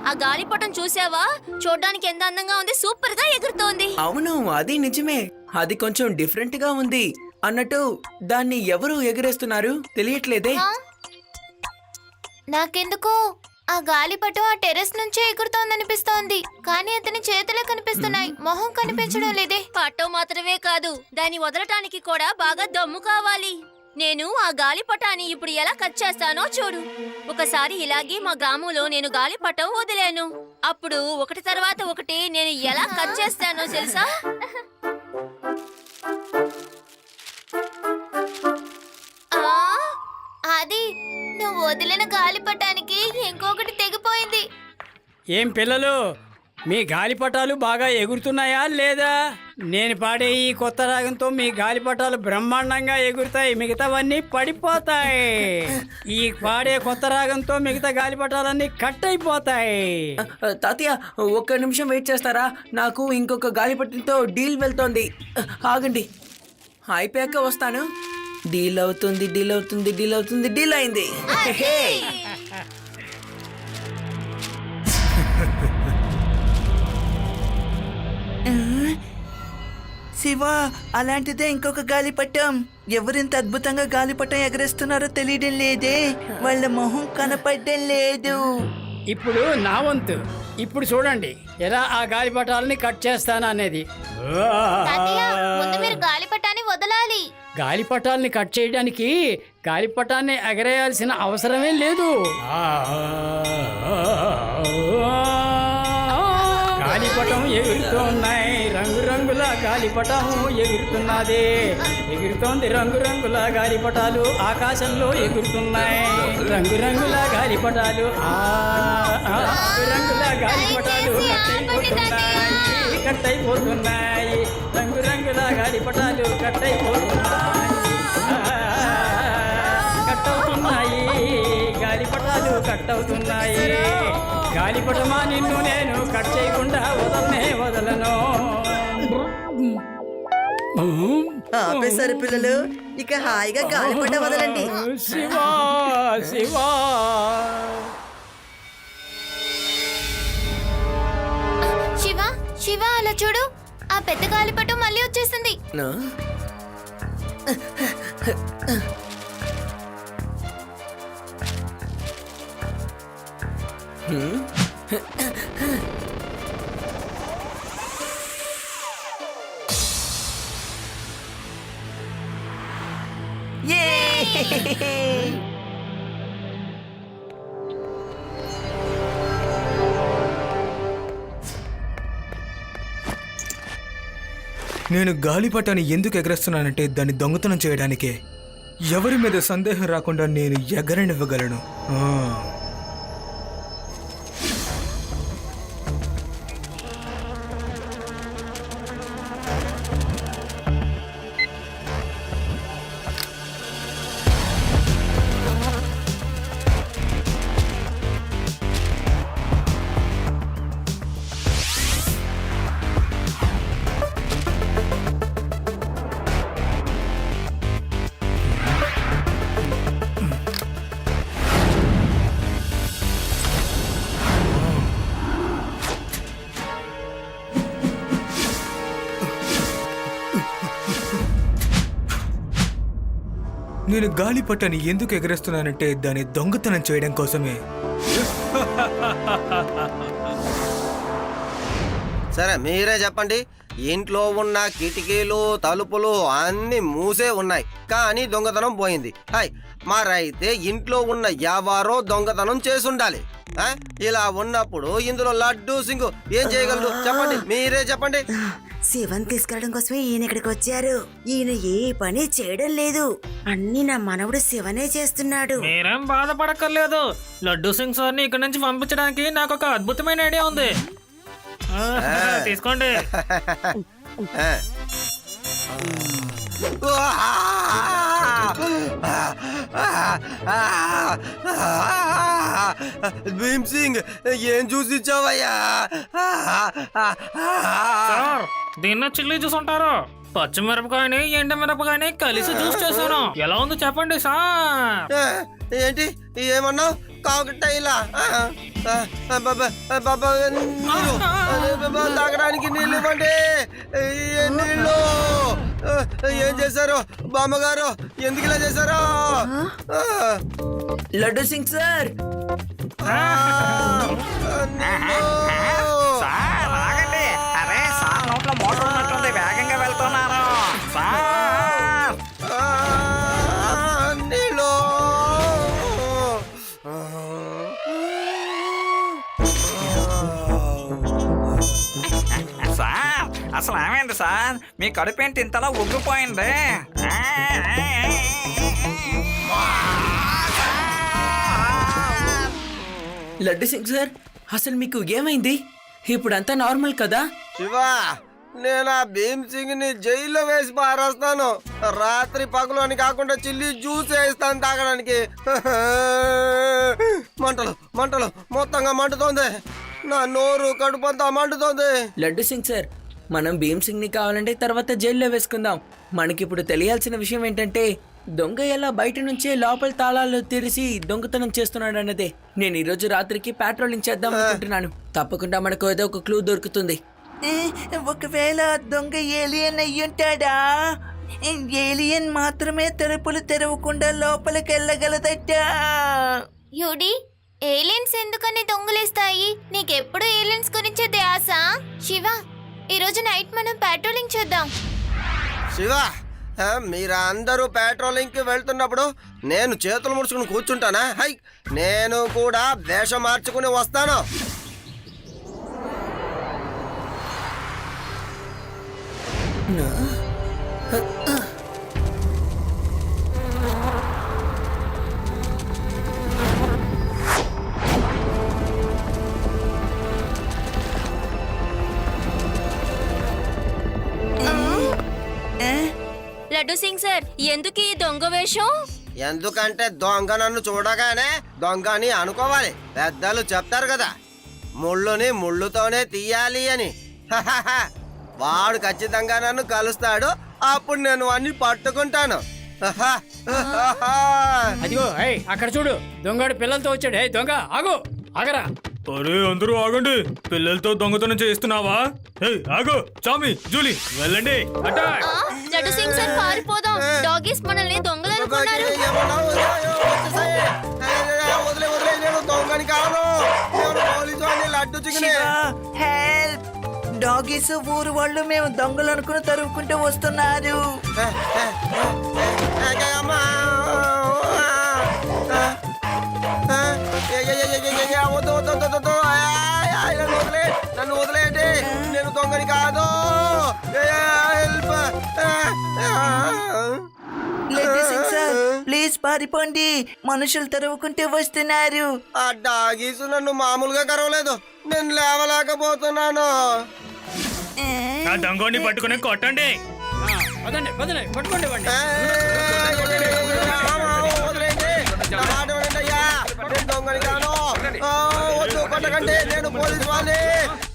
ఆ గాలిపటం చూసావా? చూడడానికి ఎంత అందంగా ఉంది, సూపర్ గా ఎగురుతోంది. అవును, అది నిజమే. అది కొంచెం డిఫరెంట్ గా ఉంది. అన్నట్టు దాన్ని ఎవరు ఎగరేస్తున్నారు తెలియట్లేదే. నాకెందుకో ఆ గాలిపటం ఆ టెర్రస్ నుంచే ఎగురుతోందనిపిస్తోంది. కానీ అతని చేతులే కనిపిస్తున్నాయి, మొహం కనిపించడం లేదే. పట్టం మాత్రమే కాదు, దాన్ని వదలటానికి కూడా బాగా దమ్ము కావాలి. నేను ఆ గాలిపటాన్ని ఇప్పుడు ఎలా కట్ చేస్తానో చూడు. ఒకసారి ఇలాగే మా గ్రామంలో నేను గాలిపటం వదిలాను. అప్పుడు ఒకటి తర్వాత ఒకటి నేను ఎలా కట్ చేస్తానో తెలుసా? అది నువ్వు వదిలిన గాలిపటానికి ఇంకొకటి తెగిపోయింది. ఏం పిల్లలు, మీ గాలిపటాలు బాగా ఎగురుతున్నాయా లేదా? నేను పాడే ఈ కొత్త రాగంతో మీ గాలిపటాలు బ్రహ్మాండంగా ఎగురుతాయి, మిగతావన్నీ పడిపోతాయి. ఈ పాడే కొత్త రాగంతో మిగతా గాలిపటాలన్నీ కట్ అయిపోతాయి. తాతయ్య, ఒక్క నిమిషం వెయిట్ చేస్తారా? నాకు ఇంకొక గాలిపటంతో డీల్ వెళ్తోంది. ఆగండి, అయిపోయాక వస్తాను. డీల్ అవుతుంది, డీల్ అవుతుంది, డీల్ అవుతుంది, డీల్ అయింది. శివ, అలాంటిదే ఇంకొక గాలిపటం. ఎవరింత అద్భుతంగా గాలిపటం ఎగరేస్తున్నారో తెలియడం లేదే. వాళ్ళ మొహం కనపడడం లేదు. ఇప్పుడు నా వంతు. ఇప్పుడు చూడండి ఎలా ఆ గాలిపటాలని కట్ చేస్తాను అనేది. తాతయ్య, ముందు మీరు గాలిపటాన్ని వదలాలి. గాలిపటాలని కట్ చేయడానికి గాలిపటాన్ని ఎగరేయాల్సిన అవసరమే లేదు. గాలిపటం ఎగురుతున్నాయి, రంగురంగుల గాలిపటం ఎగురుతున్నది. ఎగురుతోంది, రంగురంగుల గాలిపటాలు ఆకాశంలో ఎగురుతున్నాయి. రంగురంగుల గాలిపటాలు, రంగుల గాలిపటాలు కట్ అయిపోతున్నాయి. రంగురంగుల గాలిపటాలు కట్ అయిపోతున్నాయి. కట్ అవుతున్నాయి, గాలిపటాలు కట్ అవుతున్నాయి. గాలిపటమా, నిన్ను నేను కట్ చేయకుండా వదలను. ఆపేశారు పిల్లలు, ఇక హాయిగా గాలిపట వదలండి. శివా శివా, శివ శివ, అలా చూడు, ఆ పెద్ద గాలిపటం మళ్ళీ వచ్చేసింది. నేను గాలిపటాన్ని ఎందుకు ఎగరేస్తున్నానంటే దాన్ని దొంగతనం చేయడానికే. ఎవరి మీద సందేహం రాకుండా నేను ఎగరనివ్వగలను. నేను గాలిపటాన్ని ఎందుకు ఎగరేస్తున్నానంటే దాన్ని దొంగతనం చేయడం కోసమే. సరే, మీరే చెప్పండి. ఇంట్లో ఉన్న కిటికీలు తలుపులు అన్ని మూసే ఉన్నాయి, కానీ దొంగతనం పోయింది. హాయ్, మరైతే ఇంట్లో ఉన్న ఎవరో దొంగతనం చేసుండాలి. ఇలా ఉన్నప్పుడు ఇందులో లడ్డు సింగు ఏం చేయగలరు చెప్పండి, మీరే చెప్పండి. శివన్ తీసుకెళ్ళడం కోసమే ఈయన ఇక్కడికి వచ్చారు. ఈయన ఏ పని చేయడం లేదు, అన్ని నా మనవడు శివనే చేస్తున్నాడు. మీరేం బాధపడక్కర్లేదు. లడ్డు సింగ్ సార్ని ఇక్కడ నుంచి పంపించడానికి నాకు ఒక అద్భుతమైన ఐడియా ఉంది. తీసుకోండి. భీమ్ సింగ్, ఏం చూసి ఇచ్చావయ్యా? సార్, దీన్ని చిల్లీ జ్యూస్ అంటారు. పచ్చిమిరపకాయని ఎండమిరపకాయని కలిసి జ్యూస్ చేశాను. ఎలా ఉందో చెప్పండి సార్. ఏంటి ఏమన్నావు? తాగట్టే ఇలా నీళ్ళు తాగడానికి నీళ్ళు ఇవ్వండి. నీళ్ళు ఏం చేశారు బామ్మగారు? ఎందుకు ఇలా చేశారు? లడ్డు సింగ్ సార్, సార్ ఆగండి. అరే సార్ నోట్లో మోటార్ ఉన్నట్టుంది, వేగంగా వెళ్తున్నాను సార్. నీళ్ళు సార్ అసలు ఏమైంది సార్? మీ కడుపు ఏంటి ఇంతలా ఉగ్గిపోయింది? లడ్డు సింగ్ సార్, అసలు మీకు ఏమైంది? ఇప్పుడంతా నార్మల్ కదా? శివా, నేను ఆ భీమ్ సింగ్ ని జైల్లో వేసి పారేస్తాను. రాత్రి పగలు అని కాకుండా చిల్లి జ్యూస్ వేస్తాను తాగడానికి. మంటలు మంటలు మొత్తంగా మంటుతోంది. నా నోరు కడుపంతా మంటుతోంది. లడ్డు సింగ్ సార్, మనం భీమ్ సింగ్ ని కావాలంటే తర్వాత జైల్లో వేసుకుందాం. మనకిప్పుడు తెలియాల్సిన విషయం ఏంటంటే దొంగ ఎలా బయట నుంచే లోపల తాళాలు తెరిచి దొంగతనం చేస్తున్నాడు అన్నదే. నేను ఈ రోజు రాత్రికి పెట్రోలింగ్ చేద్దాం అనుకుంటున్నాను. తప్పకుండా మనకు ఏదో ఒక క్లూ దొరుకుతుంది. ఒకవేళ దొంగ ఏలియన్ అయ్యుంటాడా? ఏలియన్ మాత్రమే తలుపులు తెరవకుండా లోపలికి వెళ్ళగలదట. యూడి, ఏలియన్స్ ఎందుకని దొంగలేస్తాయి? నీకెప్పుడు ఏలియన్స్ గురించే ధ్యాస? శివ, ఈరోజు నైట్ మనం పెట్రోలింగ్ చేద్దాం. శివా, మీరందరూ పెట్రోలింగ్ కి వెళ్తున్నప్పుడు నేను చేతులు ముడుచుకుని కూర్చుంటానా? హై, నేను కూడా వేషం మార్చుకుని వస్తాను. లడ్డు సింగ్ సార్, ఎందుకు ఈ దొంగ వేషం? ఎందుకంటే దొంగ నన్ను చూడగానే దొంగ అని అనుకోవాలి. పెద్దలు చెప్తారు కదా, ముళ్ళుని ముళ్ళుతోనే తీయాలి అని. హహహ. వాడు ఖచ్చితంగా నన్ను కలుస్తాడు, అప్పుడు నేను అన్ని పట్టుకుంటాను. హహ. హహహ. అదిగో అక్కడ చూడు, దొంగడు పిల్లలతో వచ్చాడు. దొంగ ఆగు, ఆగరా. అరే అందరూ ఆగండి, పిల్లలతో దొంగతనం చేస్తున్నావా? ఆగు, చామి, జూలీ, వెళ్ళండి. అటాక్! లడ్డు సింగ్ సార్, పారిపోదాం. డాగీస్ మనల్ని దొంగలు అనుకున్నారు. వదిలే వదిలే, నేను దొంగని కాను. నేను పోలీసు వాడిని, లడ్డు చికెనే. హెల్ప్! డాగీస్ ఊరు వాళ్ళు మేము దొంగలు అనుకుని తరుముకుంటూ వస్తున్నారు. అమ్మా! వద్దు వద్దు వద్దు వద్దు. నన్ను వదిలేయండి, నేను దొంగని కాదు. హెల్ప్! ప్లీజ్ పారిపోండి, మనుషులు తరుముకుంటూ వస్తున్నారు. ఆ డాగీసు నన్ను మామూలుగా కరవలేదు, నేను లేవలేకపోతున్నాను. ఆ దొంగని పట్టుకుని కొట్టండి. పదండి పదండి, పట్టుకోండి వాడిని. వదిలేయండి, నా మాట వినండి అయ్యా, నేను దొంగని కాను. వద్దు, కొట్టకండి, నేను పోలీసు వాడిని,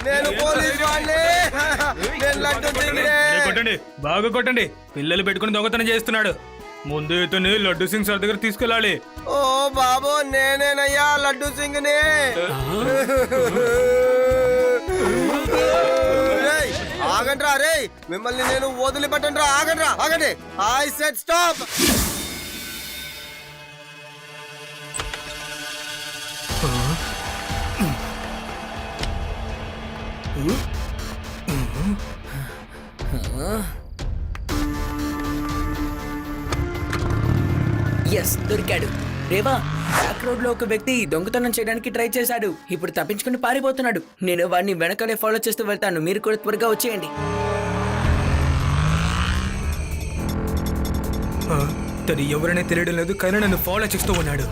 నేను పోలీసు వాడిని. నేను లడ్డు సింగ్నే. కొట్టండి, బాగా కొట్టండి. పిల్లలు పెట్టుకుని దొంగతనం చేస్తున్నాడు. ముందు ఇతన్ని లడ్డు సింగ్ సార్ దగ్గర తీసుకెళ్ళాలి. ఓ బాబు, నేనేనయ్యా లడ్డు సింగ్ని. ఆగండ్రా రే, మిమ్మల్ని నేను వదిలిపెట్టండిరా. ఆగండ్రా, ఆగండి. I said stop. ఎస్, దొరికాడు. రేవా, బ్యాక్ రోడ్ లో ఒక వ్యక్తి దొంగతనం చేయడానికి ట్రై చేశాడు. ఇప్పుడు తప్పించుకుని పారిపోతున్నాడు. నేను వాడిని వెనకనే ఫాలో చేస్తూ వెళ్తాను. మీరు కూడా త్వరగా వచ్చేయండి. తను ఎవరనే తెలియడం లేదు, కానీ నన్ను ఫాలో చేస్తూ ఉన్నాడు.